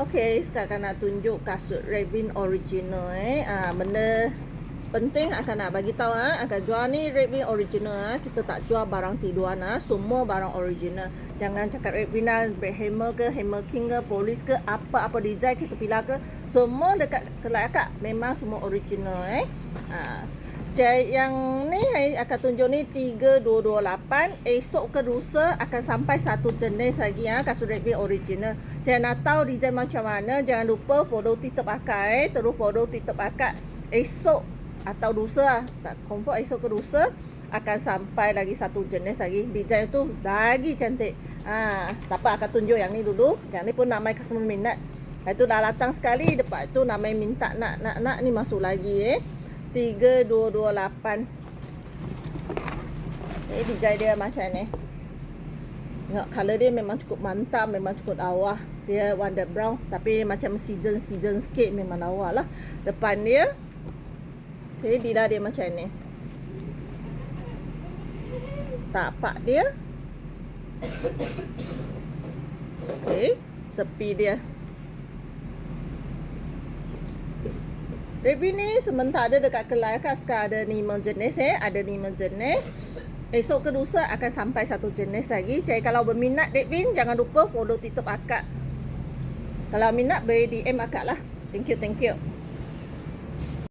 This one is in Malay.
Okey, sekarang nak tunjuk kasut Red original benda penting akan nak bagi tahu akan jual ni Red original kita tak jual barang tiduan semua barang original. Jangan cakap Red Hammer ke, Hammer King ke, Police ke, apa-apa design kita pilih ke, semua dekat kedai akak memang semua original yang ni akan tunjuk ni 3228. Esok ke lusa akan sampai satu jenis lagi kasut Red original. Jangan nak tahu design macam mana, jangan lupa follow TikTok akak terus follow TikTok akak. Esok atau lusa tak confirm, esok ke lusa akan sampai lagi satu jenis lagi. Design tu lagi cantik. Tak apa, akan tunjuk yang ni dulu. Yang ni pun namai customer minat. Itu dah datang sekali, depan tu namai minta nak ni masuk lagi 3228. Design dia macam ni. Tengok color dia memang cukup mantap, memang cukup lawa. Dia warna brown tapi macam season sikit, memang lawa lah. Depan dia dia macam ni. Tapak dia. Tepi dia. Red ni sementara dekat kedai sekarang ada 5 jenis ada 5 jenis. Esok ke lusa akan sampai satu jenis lagi. Jadi kalau berminat Red jangan lupa follow TikTok akak. Kalau minat boleh DM akak lah. Thank you.